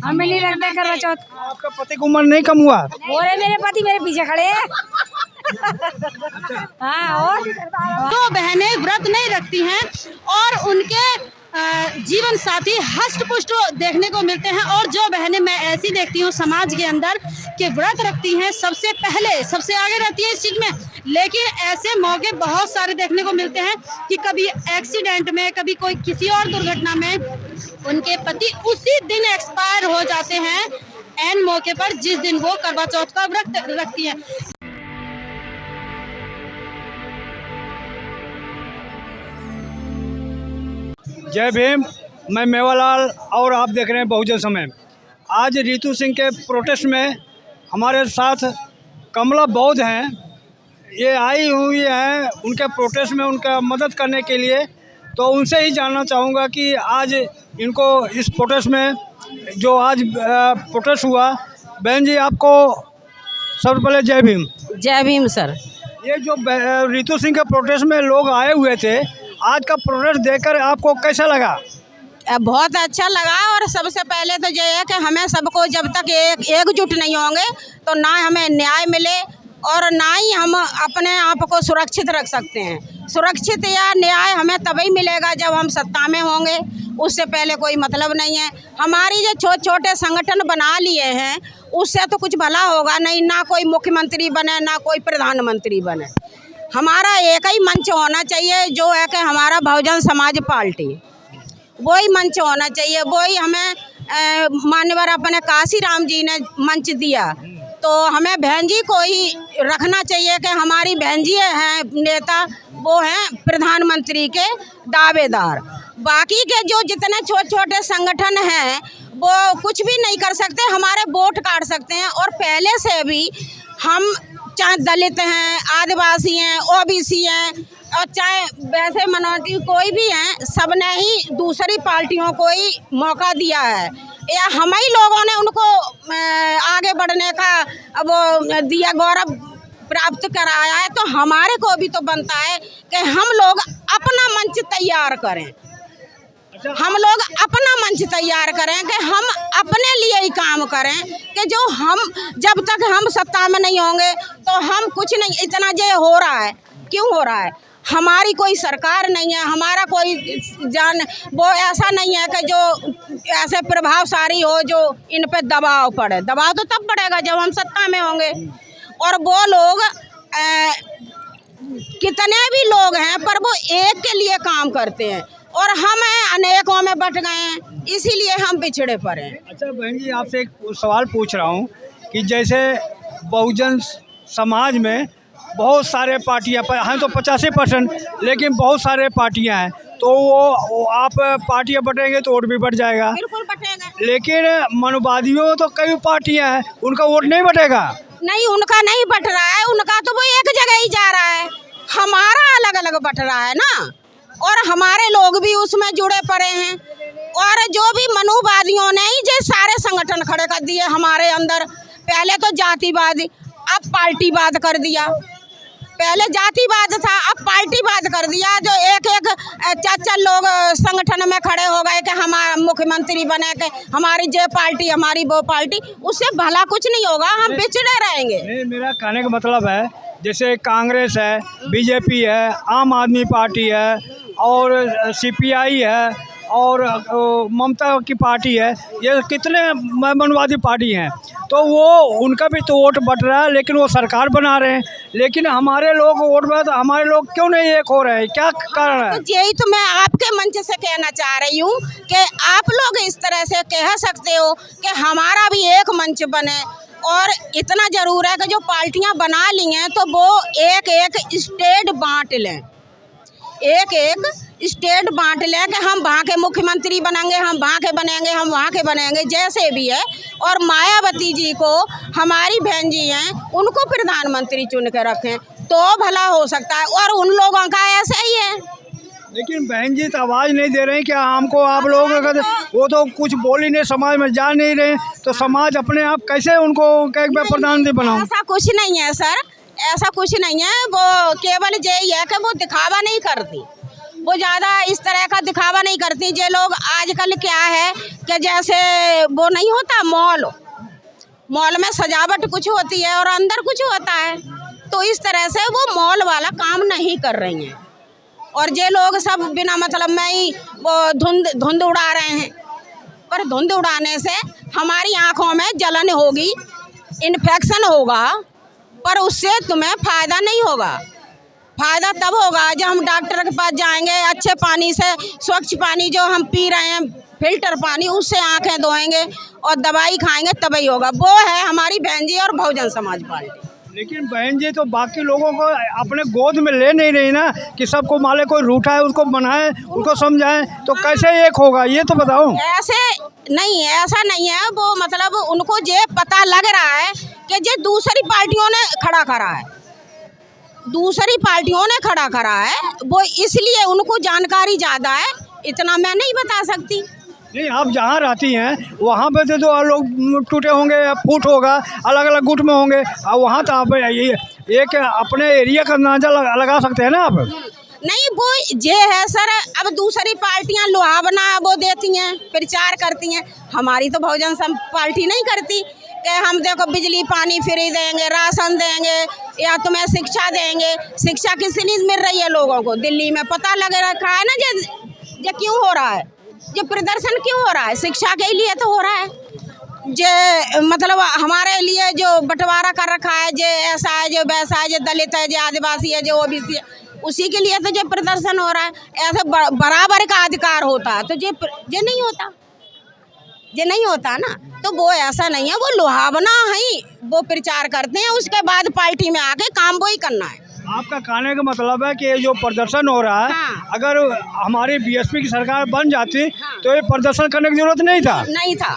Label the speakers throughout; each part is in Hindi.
Speaker 1: हमें नहीं रखते करवा चौथ।
Speaker 2: आपका पति की उम्र नहीं कम हुआ?
Speaker 1: बोले मेरे पति मेरे पीछे खड़े हैं। हाँ, और
Speaker 3: तो बहनें व्रत नहीं रखती हैं और उनके जीवन साथी हष्ट पुष्ट देखने को मिलते हैं। और जो बहनें मैं ऐसी देखती हूँ समाज के अंदर कि व्रत रखती हैं, सबसे पहले सबसे आगे रहती है इस चीज़ में, लेकिन ऐसे मौके बहुत सारे देखने को मिलते हैं कि कभी एक्सीडेंट में, कभी कोई किसी और दुर्घटना में उनके पति उसी दिन एक्सपायर हो जाते हैं ऐन मौके पर जिस दिन वो करवा चौथ का व्रत रखती हैं।
Speaker 2: जय भीम, मैं मेवालाल और आप देख रहे हैं बहुजन समय। आज रितु सिंह के प्रोटेस्ट में हमारे साथ कमला बौद्ध हैं, ये आई हुई हैं उनके प्रोटेस्ट में उनका मदद करने के लिए। तो उनसे ही जानना चाहूँगा कि आज इनको इस प्रोटेस्ट में जो आज प्रोटेस्ट हुआ, बहन जी आपको सबसे पहले जय भीम।
Speaker 3: जय भीम सर।
Speaker 2: ये जो रितु सिंह के प्रोटेस्ट में लोग आए हुए थे, आज का प्रोटेस्ट देखकर आपको कैसा लगा?
Speaker 3: बहुत अच्छा लगा। और सबसे पहले तो ये है कि हमें सबको जब तक एकजुट नहीं होंगे तो ना हमें न्याय मिले और ना ही हम अपने आप को सुरक्षित रख सकते हैं। सुरक्षित या न्याय हमें तभी मिलेगा जब हम सत्ता में होंगे, उससे पहले कोई मतलब नहीं है। हमारी जो छोटे छोटे संगठन बना लिए हैं उससे तो कुछ भला होगा नहीं, ना कोई मुख्यमंत्री बने ना कोई प्रधानमंत्री बने। हमारा एक ही मंच होना चाहिए जो है कि हमारा बहुजन समाज पार्टी, वही मंच होना चाहिए। वही हमें मान्यवर अपने काशीराम जी ने मंच दिया, तो हमें बहन जी को ही रखना चाहिए कि हमारी बहन जी हैं नेता, वो हैं प्रधानमंत्री के दावेदार। बाकी के जो जितने छोटे छोटे संगठन हैं वो कुछ भी नहीं कर सकते, हमारे वोट काट सकते हैं। और पहले से भी हम चाहे दलित हैं, आदिवासी हैं, ओबीसी हैं और चाहे वैसे मिनोरिटी कोई भी हैं, सबने ही दूसरी पार्टियों को ही मौका दिया है या हम ही लोगों ने उनको आगे बढ़ने का वो दिया, गौरव प्राप्त कराया है। तो हमारे को भी तो बनता है कि हम लोग अपना मंच तैयार करें, हम लोग अपना मंच तैयार करें कि हम अपने लिए ही काम करें कि जो हम जब तक हम सत्ता में नहीं होंगे तो हम कुछ नहीं। इतना जो हो रहा है क्यों हो रहा है? हमारी कोई सरकार नहीं है, हमारा कोई जान वो ऐसा नहीं है कि जो ऐसे प्रभावशाली हो जो इन पे दबाव पड़े। दबाव तो तब पड़ेगा जब हम सत्ता में होंगे। और वो लोग कितने भी लोग हैं पर वो एक के लिए काम करते हैं और हम अनेकों में बट गए हैं, इसीलिए हम पिछड़े पड़े हैं।
Speaker 2: अच्छा बहन जी, आपसे एक सवाल पूछ रहा हूँ कि जैसे बहुजन समाज में बहुत सारे पार्टियाँ हैं, तो 85%, लेकिन बहुत सारे पार्टियाँ हैं, तो वो आप पार्टियाँ बटेंगे तो वोट भी बढ़ जाएगा।
Speaker 3: बिल्कुल बटेगा।
Speaker 2: लेकिन मनुवादियों तो कई पार्टियाँ हैं, उनका वोट नहीं बटेगा।
Speaker 3: नहीं, उनका नहीं बट रहा है, उनका तो वो एक जगह ही जा रहा है, हमारा अलग अलग बट रहा है ना। और हमारे लोग भी उसमें जुड़े पड़े हैं। और जो भी मनुवादियों ने ही जो सारे संगठन खड़े कर दिए हमारे अंदर, पहले तो जातिवाद, अब पार्टीवाद कर दिया। पहले जातिवाद था, अब पार्टीवाद कर दिया। जो एक एक चाचा लोग संगठन में खड़े हो गए कि हमारा मुख्यमंत्री बने के हमारी जे पार्टी हमारी वो पार्टी, उससे भला कुछ नहीं होगा, हम पिछड़े रहेंगे।
Speaker 2: नहीं, मेरा कहने का मतलब है जैसे कांग्रेस है, बीजेपी है, आम आदमी पार्टी है और सीपीआई है और ममता की पार्टी है, ये कितने मनवादी पार्टी हैं, तो वो उनका भी तो वोट बट रहा है, लेकिन वो सरकार बना रहे हैं। लेकिन हमारे लोग वोट में तो हमारे लोग क्यों नहीं एक हो रहे हैं, क्या कारण है?
Speaker 3: तो यही तो मैं आपके मंच से कहना चाह रही हूँ कि आप लोग इस तरह से कह सकते हो कि हमारा भी एक मंच बने। और इतना ज़रूर है कि जो पार्टियां बना ली हैं तो वो एक एक स्टेट बांट लें, एक एक स्टेट बांट लें कि हम वहाँ के मुख्यमंत्री बनेंगे, हम वहाँ के बनेंगे, हम वहाँ के बनेंगे, जैसे भी है। और मायावती जी को हमारी बहन जी हैं, उनको प्रधानमंत्री चुन के रखें तो भला हो सकता है। और उन लोगों का ऐसा ही है।
Speaker 2: लेकिन बहन जी तो आवाज़ नहीं दे रहे हैं क्या हमको? आप लोग अगर वो तो कुछ बोल ही नहीं, समाज में जा नहीं रहे, तो समाज अपने आप कैसे उनको प्रधानमंत्री बनाऊं?
Speaker 3: ऐसा कुछ नहीं है सर, ऐसा कुछ नहीं है। वो केवल यही है कि वो दिखावा नहीं करती, वो ज़्यादा इस तरह का दिखावा नहीं करती। ये लोग आजकल क्या है कि जैसे वो नहीं होता मॉल में सजावट कुछ होती है और अंदर कुछ होता है, तो इस तरह से वो मॉल वाला काम नहीं कर रही हैं। और ये लोग सब बिना मतलब में ही वो धुंध उड़ा रहे हैं। पर धुंध उड़ाने से हमारी आँखों में जलन होगी, इन्फेक्शन होगा, पर उससे तुम्हें फ़ायदा नहीं होगा। फ़ायदा तब होगा जब हम डॉक्टर के पास जाएंगे, अच्छे पानी से, स्वच्छ पानी जो हम पी रहे हैं, फिल्टर पानी, उससे आंखें धोएंगे और दवाई खाएंगे, तभी होगा। वो है हमारी बहन जी और बहुजन समाज पार्टी।
Speaker 2: लेकिन बहन जी तो बाकी लोगों को अपने गोद में ले नहीं रही ना, कि सबको माले कोई रूठा है उसको बनाए, उनको समझाएं, तो कैसे एक होगा ये तो बताओ।
Speaker 3: ऐसे नहीं है, ऐसा नहीं है। वो मतलब उनको ये पता लग रहा है कि ये दूसरी पार्टियों ने खड़ा करा है, दूसरी पार्टियों ने खड़ा करा है, वो इसलिए उनको जानकारी ज़्यादा है। इतना मैं नहीं बता सकती।
Speaker 2: नहीं, आप जहाँ रहती हैं वहाँ पे तो लोग टूटे होंगे, फूट होगा, अलग अलग गुट में होंगे, और वहाँ तो आप ये एक अपने एरिया का अंदाजा लगा सकते हैं ना आप।
Speaker 3: नहीं, वो ये है सर, अब दूसरी पार्टियां लुहावना वो देती हैं, प्रचार करती हैं। हमारी तो बहुजन पार्टी नहीं करती कि हम देखो बिजली पानी फ्री देंगे, राशन देंगे, या तुम्हें शिक्षा देंगे। शिक्षा किस लिए मिल रही है लोगों को? दिल्ली में पता लग रखा है ना ये क्यों हो रहा है, ये प्रदर्शन क्यों हो रहा है? शिक्षा के लिए तो हो रहा है। जे मतलब हमारे लिए जो बंटवारा कर रखा है, जे ऐसा है, जो वैसा है, जो दलित है, जो आदिवासी है, जो ओबीसी है, उसी के लिए तो जो प्रदर्शन हो रहा है। ऐसे बराबर का अधिकार होता है तो ये नहीं होता, ये नहीं होता ना। तो वो ऐसा नहीं है, वो लुहावना ही वो प्रचार करते हैं, उसके बाद पार्टी में आके काम वो ही करना है।
Speaker 2: आपका कहने का मतलब है कि ये जो प्रदर्शन हो रहा है,
Speaker 3: हाँ।
Speaker 2: अगर हमारी बीएसपी की सरकार बन जाती तो ये प्रदर्शन करने की जरूरत नहीं था।
Speaker 3: नहीं था।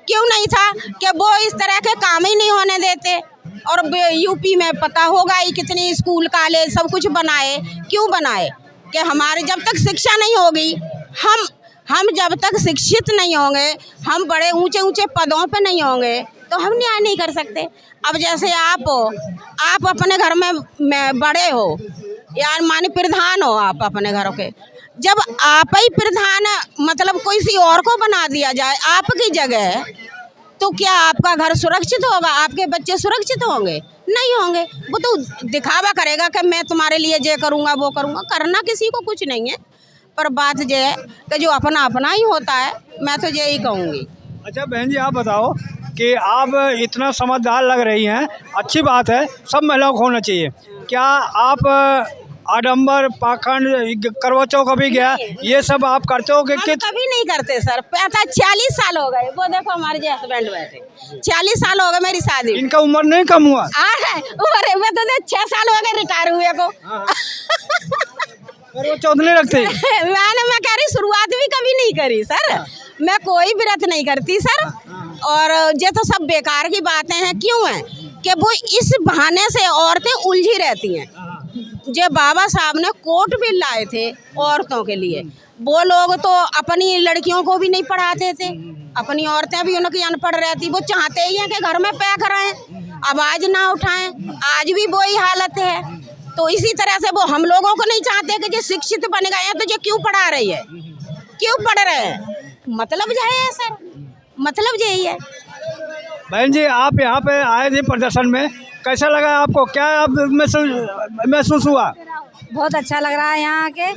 Speaker 3: क्यों नहीं था? कि वो इस तरह के काम ही नहीं होने देते। और यूपी में पता होगा ही कितनी स्कूल कॉलेज सब कुछ बनाए। क्यों बनाए? कि हमारे जब तक शिक्षा नहीं होगी, हम जब तक शिक्षित नहीं होंगे, हम बड़े ऊंचे ऊंचे पदों पे नहीं होंगे, तो हम न्याय नहीं कर सकते। अब जैसे आप अपने घर में बड़े हो, या माने प्रधान हो आप अपने घरों के, जब आप ही प्रधान मतलब कोई सी और को बना दिया जाए आपकी जगह, तो क्या आपका घर सुरक्षित होगा? आपके बच्चे सुरक्षित होंगे? नहीं होंगे। वो तो दिखावा करेगा कि मैं तुम्हारे लिए ये करूँगा वो करूँगा। करना किसी को कुछ नहीं है, पर बात ये है कि जो अपना अपना ही होता है। मैं तो यही कहूँगी।
Speaker 2: अच्छा बहन जी, आप बताओ कि आप इतना समझदार लग रही हैं, अच्छी बात है, सब महिलाओं को होना चाहिए। क्या आप आडंबर, पाखंड, करवा चौथ कभी गया, ये सब आप करते हो?
Speaker 3: हम कभी नहीं करते सर। 40 साल हो गए। वो देखो हमारे जो हस्बैंड बैठे, 40 साल हो गए मेरी शादी।
Speaker 2: इनका उम्र नहीं कम हुआ?
Speaker 3: उम्र में तो 6 साल हो गए रिटायर हुए को।
Speaker 2: करवा चौथ नहीं रखते?
Speaker 3: मैं कह रही शुरुआत भी कभी नहीं करी सर। मैं कोई व्रत नहीं करती सर। और ये तो सब बेकार की बातें हैं। क्यों है कि वो इस बहाने से औरतें उलझी रहती हैं। जो बाबा साहब ने कोर्ट बिल लाए थे औरतों के लिए, वो लोग तो अपनी लड़कियों को भी नहीं पढ़ाते थे, अपनी औरतें भी उनकी अनपढ़ रहती। वो चाहते ही हैं कि घर में पैक रहें, आवाज़ ना उठाएं। आज भी वही हालत है। तो इसी तरह से वो हम लोगों को नहीं चाहते कि जो शिक्षित बन गए हैं तो जो क्यों पढ़ा रही है, क्यों पढ़ रहे हैं? मतलब जो है सर, मतलब यही है।
Speaker 2: बहन जी, आप यहाँ पे आए थे प्रदर्शन में, कैसा लगा आपको? क्या आप महसूस हुआ?
Speaker 1: बहुत अच्छा लग रहा है यहाँ आके।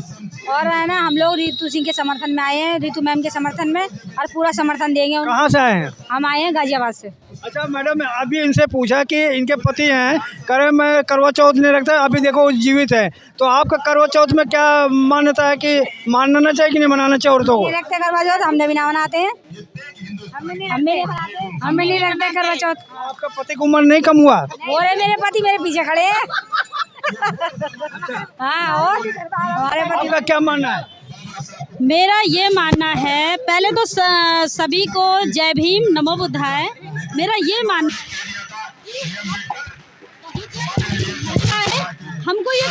Speaker 1: और है ना, हम लोग रितु सिंह के समर्थन में आए हैं, रितु मैम के समर्थन में, और पूरा समर्थन देंगे।
Speaker 2: कहाँ से आए हैं?
Speaker 1: हम आए हैं गाजियाबाद से।
Speaker 2: अच्छा मैडम, अभी इनसे पूछा कि इनके पति हैं, करे मैं करवा चौथ नहीं रखता, अभी देखो वो जीवित है, तो आपका करवा चौथ में क्या मान्यता है कि मानना चाहिए कि नहीं मनाना चाहिए औरतों को?
Speaker 1: रखते करवा चौथ, हमने भी ना मनाते हैं। हम नहीं रखते करवा चौथ।
Speaker 2: आपका पति की उम्र नहीं कम हुआ?
Speaker 1: और मेरे पति मेरे पीछे खड़े हैं। हाँ, और हमारे पति।
Speaker 2: आपका क्या मानना है?
Speaker 4: मेरा ये मानना है, पहले तो सभी को जय भीम, नमो बुद्धाय। मेरा ये मानना है, हमको ये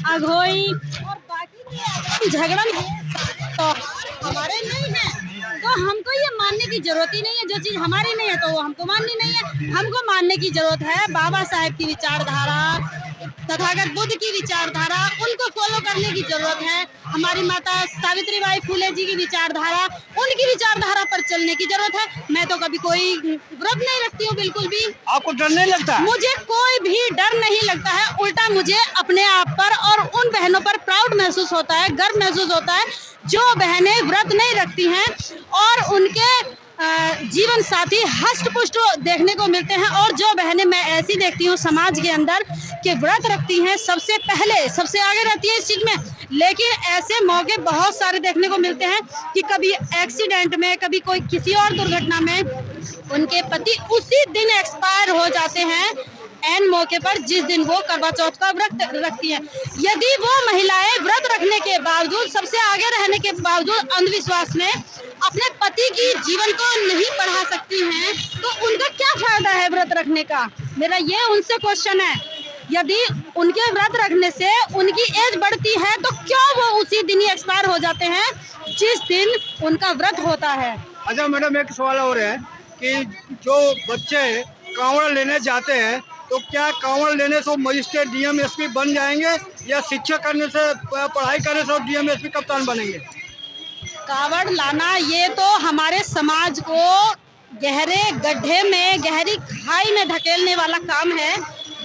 Speaker 4: अघोई और बाकी झगड़ा तो हमारे नहीं है, तो हमको ये मानने की जरूरत ही नहीं है। जो चीज़ हमारी नहीं है तो वो हमको माननी नहीं है। हमको मानने की जरूरत है बाबा साहेब की विचारधारा, तथागत बुद्ध की विचारधारा उनको फॉलो करने की जरूरत है। हमारी माता सावित्रीबाई फुले जी की विचारधारा, उनकी विचारधारा पर चलने की जरूरत है। मैं तो कभी कोई व्रत नहीं रखती हूँ, बिल्कुल भी।
Speaker 2: आपको डर नहीं लगता?
Speaker 4: मुझे कोई भी डर नहीं लगता है, उल्टा मुझे अपने आप पर और उन बहनों पर प्राउड महसूस होता है, गर्व महसूस होता है जो बहनें व्रत नहीं रखती हैं और उनके जीवन साथी हष्ट पुष्ट देखने को मिलते हैं। और जो बहनें मैं ऐसी देखती हूँ समाज के अंदर कि व्रत रखती हैं, सबसे पहले सबसे आगे रहती है इस चीज में, लेकिन ऐसे मौके बहुत सारे देखने को मिलते हैं कि कभी एक्सीडेंट में, कभी कोई किसी और दुर्घटना में उनके पति उसी दिन एक्सपायर हो जाते हैं, एन मौके पर, जिस दिन वो करवा चौथ का व्रत रखती हैं। यदि वो महिलाएं व्रत रखने के बावजूद, सबसे आगे रहने के बावजूद अंधविश्वास में अपने पति की जीवन को नहीं बढ़ा सकती हैं, तो उनका क्या फायदा है व्रत रखने का? मेरा ये उनसे क्वेश्चन है। यदि उनके व्रत रखने से उनकी एज बढ़ती है तो क्यों वो उसी दिन ही एक्सपायर हो जाते हैं जिस दिन उनका व्रत होता है?
Speaker 2: अच्छा मैडम, एक सवाल और है कि जो बच्चे कांवड़ लेने जाते हैं तो क्या कांवड़ लेने से मजिस्ट्रेट डीएम एसपी बन जाएंगे या शिक्षा करने से, पढ़ाई करने से डीएम एसपी कप्तान बनेंगे?
Speaker 4: कावड़ लाना ये तो हमारे समाज को गहरे गड्ढे में, गहरी खाई में धकेलने वाला काम है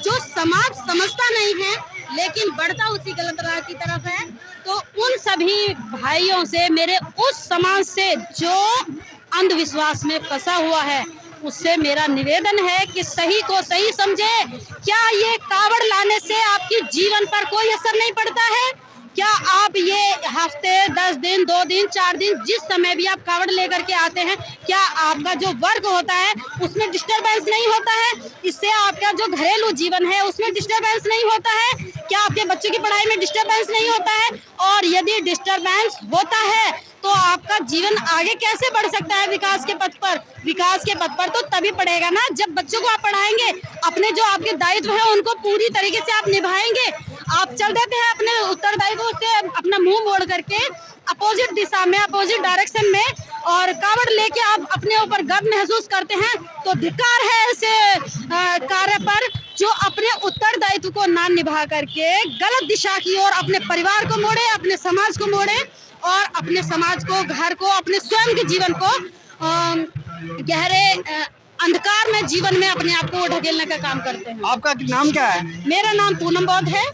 Speaker 4: जो समाज समझता नहीं है, लेकिन बढ़ता उसी गलत राह की तरफ है। तो उन सभी भाइयों से, मेरे उस समाज से जो अंधविश्वास में फंसा हुआ है, उससे मेरा निवेदन है कि सही को सही समझे। क्या ये कावड़ लाने से आपकी जीवन पर कोई असर नहीं पड़ता है? क्या आप ये हफ्ते, 10 दिन, 2 दिन, 4 दिन, जिस समय भी आप कावड़ लेकर के आते हैं, क्या आपका जो वर्क होता है उसमें डिस्टरबेंस नहीं होता है? इससे आपका जो घरेलू जीवन है उसमें डिस्टरबेंस नहीं होता है? क्या आपके बच्चों की पढ़ाई में डिस्टरबेंस नहीं होता है? और यदि डिस्टरबेंस होता है तो आपका जीवन आगे कैसे बढ़ सकता है विकास के पथ पर? विकास के पथ पर तो तभी बढ़ेगा ना जब बच्चों को आप पढ़ाएंगे, अपने जो आपके दायित्व है उनको पूरी तरीके से आप निभाएंगे। आप चल देते हैं अपने उत्तरदायित्व से अपना मुंह मोड़ करके अपोजिट दिशा में, अपोजिट डायरेक्शन में, और कावड़ लेके आप अपने ऊपर गर्व महसूस करते हैं, तो धिक्कार है ऐसे कार्य पर जो अपने उत्तरदायित्व को ना निभा करके गलत दिशा की ओर अपने परिवार को मोड़े, अपने समाज को मोड़े और अपने समाज को, घर को, अपने स्वयं के जीवन को गहरे अंधकार में, जीवन में अपने आप को ढकेलने का काम करते हैं।
Speaker 2: आपका नाम क्या है?
Speaker 4: मेरा नाम पूनम बौद्ध है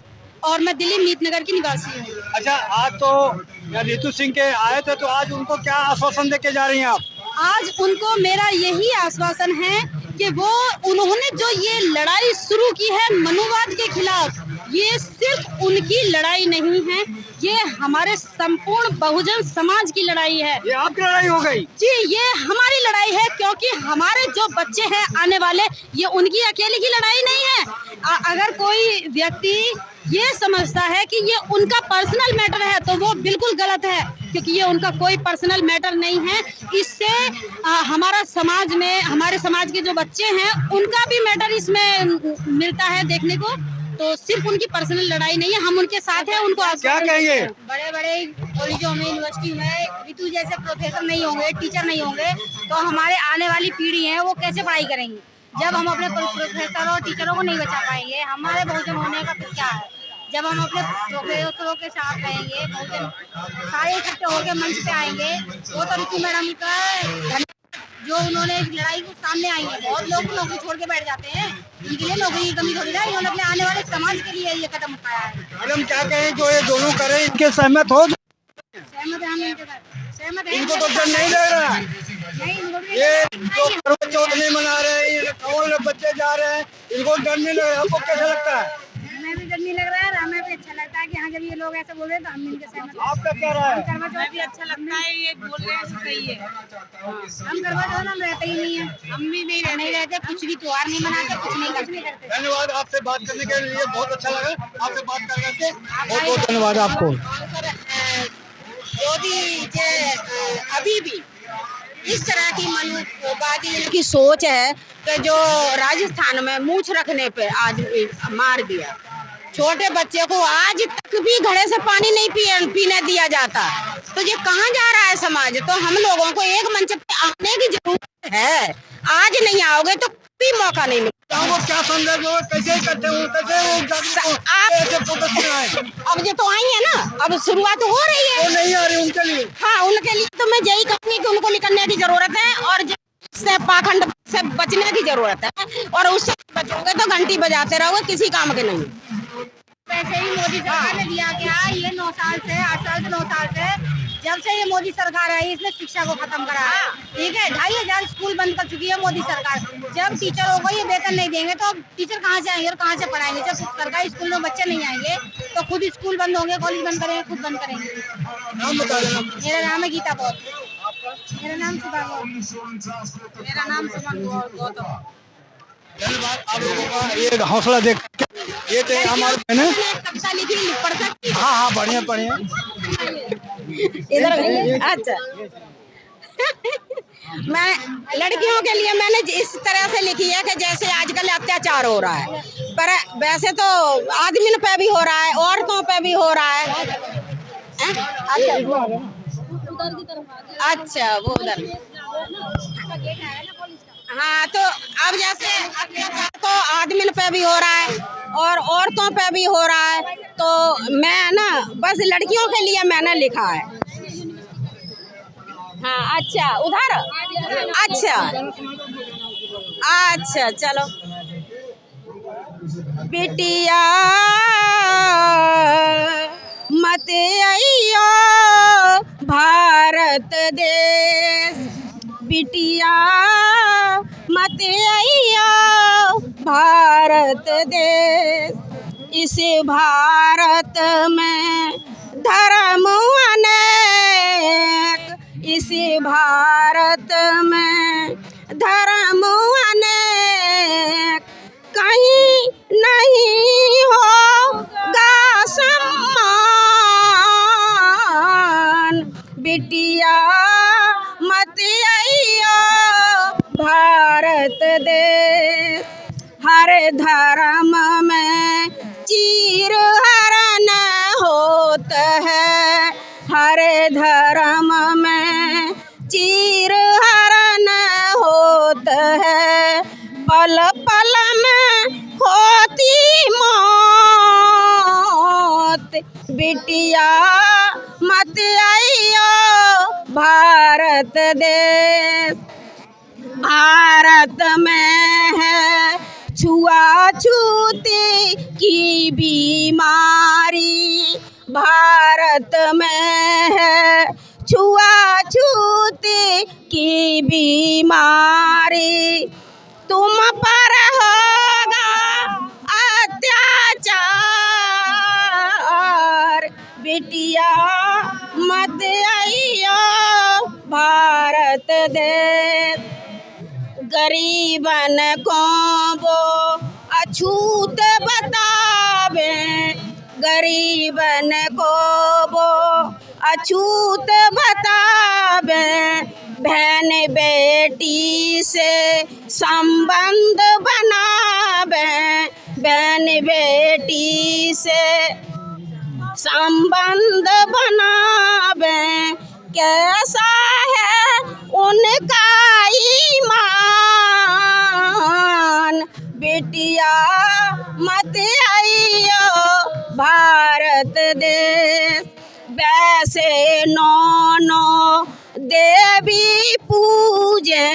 Speaker 4: और मैं दिल्ली मीतनगर की निवासी हूँ।
Speaker 2: अच्छा, आज तो रितु सिंह के आए थे, तो आज उनको क्या आश्वासन देके जा रही हैं आप?
Speaker 4: आज उनको मेरा यही आश्वासन है कि उन्होंने जो ये लड़ाई शुरू की है मनुवाद के खिलाफ, ये सिर्फ उनकी लड़ाई नहीं है, ये हमारे संपूर्ण बहुजन समाज की लड़ाई है।
Speaker 2: ये आपकी लड़ाई हो गई?
Speaker 4: जी, ये हमारी लड़ाई है, क्योंकि हमारे जो बच्चे हैं आने वाले, ये उनकी अकेले की लड़ाई नहीं है। अगर कोई व्यक्ति ये समझता है कि ये उनका पर्सनल मैटर है तो वो बिल्कुल गलत है, क्योंकि ये उनका कोई पर्सनल मैटर नहीं है। इससे हमारा समाज में, हमारे समाज के जो बच्चे हैं उनका भी मैटर इसमें मिलता है देखने को। तो सिर्फ उनकी पर्सनल लड़ाई नहीं है, हम उनके साथ हैं। उनको
Speaker 2: क्या कहेंगे?
Speaker 1: बड़े बड़े कॉलेजों में, यूनिवर्सिटी में रितु जैसे प्रोफेसर नहीं होंगे, टीचर नहीं होंगे, तो हमारे आने वाली पीढ़ी है वो कैसे पढ़ाई करेंगी? जब हम अपने प्रोफेसर और टीचरों को नहीं बचा पाएंगे, हमारे बहुजन होने का फिर क्या है? जब हम अपने प्रोफेसरों के साथ रहेंगे, बहुजन सारे इकट्ठे होकर मंच पे आएंगे, वो तो रितु मैडम का जो उन्होंने इस लड़ाई को सामने आई है। बहुत लोग नौकरी छोड़ के बैठ जाते हैं, इनके लिए नौकरी की कमी थोड़ी ना, इन्होंने अपने आने वाले समाज के लिए ये कदम उठाया है।
Speaker 2: मैडम क्या कहें, जो ये दोनों करें, इनके सहमत हो?
Speaker 1: सहमत है हम इनके साथ, सहमत है।
Speaker 2: इनको तो डर नहीं लग रहा?
Speaker 1: नहीं,
Speaker 2: ये जो करवा चौथ नहीं मना रहे हैं, ये कांवड़ में बच्चे जा रहे हैं, इनको डर नहीं लग रहा? आपको कैसा लगता है?
Speaker 1: हमें भी डर नहीं लग रहा है, हमें भी अच्छा लगता है कि हाँ, जब ये लोग ऐसे बोल रहे हैं तो हम इनके सहमत हैं।
Speaker 2: आपका क्या राय है?
Speaker 1: हमें भी अच्छा लगता है, ये बोल रहे हैं सही है। हम करवा चौथ हम रहते ही नहीं है, हम भी नहीं रहते, कुछ भी त्योहार नहीं मनाते, कुछ नहीं करते।
Speaker 2: धन्यवाद, आपसे बात करने के लिए बहुत अच्छा लगा। आपसे बात करके बहुत बहुत धन्यवाद आपको।
Speaker 3: अभी भी इस तरह की मनुवादी की सोच है कि जो राजस्थान में मूछ रखने पे आदमी मार दिया, छोटे बच्चे को आज तक भी घड़े से पानी नहीं पीने दिया जाता, तो ये कहाँ जा रहा है समाज? तो हम लोगों को एक मंच पे आने की जरूरत है। आज नहीं आओगे तो भी मौका नहीं मिला।
Speaker 2: वो क्या संदेश हो, कैसे करते हो, कैसे वो ऐसे प्रोटेस्ट में आए?
Speaker 3: अब जो तो आई है ना, अब शुरुआत हो रही है।
Speaker 2: वो नहीं आ रही उनके लिए।
Speaker 3: हाँ, उनके लिए तो मैं यही कहूँगी कि उनको निकलने की जरूरत है और से पाखंड से बचने की जरूरत है, और उससे बचोगे तो घंटी बजाते रहोगे, किसी काम के नहीं।
Speaker 1: वैसे ही मोदी सरकार ने दिया क्या, ये 9 साल से 8 साल से 9 साल से जब से ये मोदी सरकार आई इसने शिक्षा को खत्म करा है। ठीक है, 2,500 स्कूल बंद कर चुकी है मोदी सरकार। जब टीचरों को ये वेतन नहीं देंगे तो टीचर कहाँ से आएंगे और कहाँ से पढ़ाएंगे? जब सरकारी स्कूल में बच्चे नहीं आएंगे तो खुद स्कूल बंद होंगे, कॉलेज बंद करेंगे, खुद बंद करेंगे।
Speaker 2: नाम बता देना।
Speaker 1: मेरा नाम है गीता कौर। मेरा नाम सुधा कौर। मेरा नाम सुमन गौतम।
Speaker 2: धन्यवाद आप लोगों का ये हौसला देख के। ये थे हमारे बहने।
Speaker 3: कविता लिखी पढ़ सकती।
Speaker 2: हाँ हाँ, बढ़िया बढ़िया।
Speaker 3: इधर अच्छा मैं लड़कियों के लिए मैंने इस तरह से लिखी है कि जैसे आजकल अत्याचार हो रहा है, पर वैसे तो आदमी पे भी हो रहा है, औरतों पे भी हो रहा है। अच्छा वो उधर। हाँ, तो अब जैसे अत्याचार तो आदमी पे भी हो रहा है और औरतों पे भी हो रहा है, तो मैं ना बस लड़कियों के लिए मैंने लिखा है। हाँ अच्छा, उधर अच्छा अच्छा, चलो। बिटिया मत आइयो भारत देश, बिटिया मत आइयो भारत देश, इस भारत में धर्म अनेक, इस भारत में धर्म अनेक, कहीं नहीं होगा सम्मान, बिटिया मत आइयो भारत देश, हर धर्म में चीर हरण होत है, हर धर्म में चीर हरण होत है, पल पल में होती मौत, बिटिया मत आइयो भारत देश, भारत में है छुआछूती की बीमारी, भारत में है छुआछूती की बीमारी, तुम पर होगा अत्याचार, बिटिया मत आइयो भारत देश, गरीबन को वो अछूत बतावे, गरीबन को वो अछूत बतावे, बहन बेटी से संबंध बनावे, बहन बेटी से संबंध बनावे, कैसा है उनका ईमान, बिटिया मत आइयो भारत देश, वैसे नौ देवी पूजे,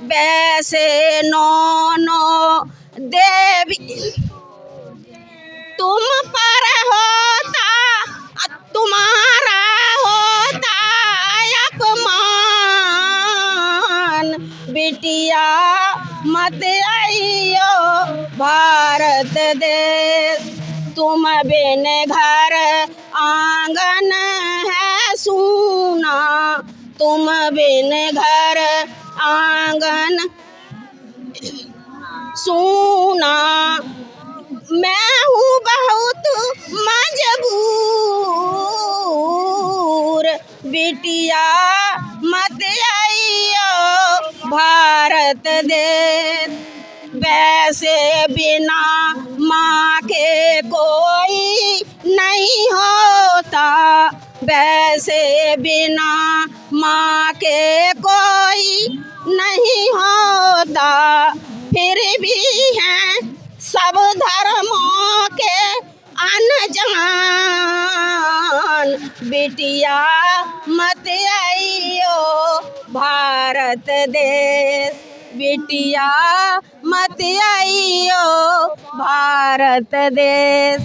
Speaker 3: वैसे नौ देवी तुम पर होता, तुम्हारा होता अपमान, बिटिया मत आइयो भारत देश, तुम बिन घर आंगन है सूना, तुम बिन घर आंगन सूना, मैं हूँ बहुत मजबूर, बिटिया मत आइयो भारत देश, वैसे बिना माँ के कोई नहीं होता, वैसे बिना माँ के कोई नहीं होता, फिर भी हैं सब धर्मों के अनजान। बिटिया मत आइयो भारत देश, बिटिया मत आइयो भारत देश।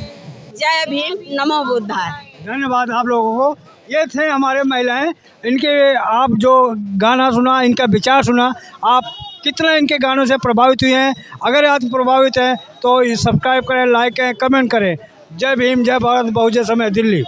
Speaker 3: जय भीम, नमो बुद्धाय।
Speaker 2: धन्यवाद आप लोगों को। ये थे हमारे महिलाएं, इनके आप जो गाना सुना, इनका विचार सुना, आप कितना इनके गानों से प्रभावित हुए हैं। अगर आप प्रभावित हैं तो सब्सक्राइब करें, लाइक करें, कमेंट करें। जय भीम, जय भारत, बहुजन समाज, दिल्ली।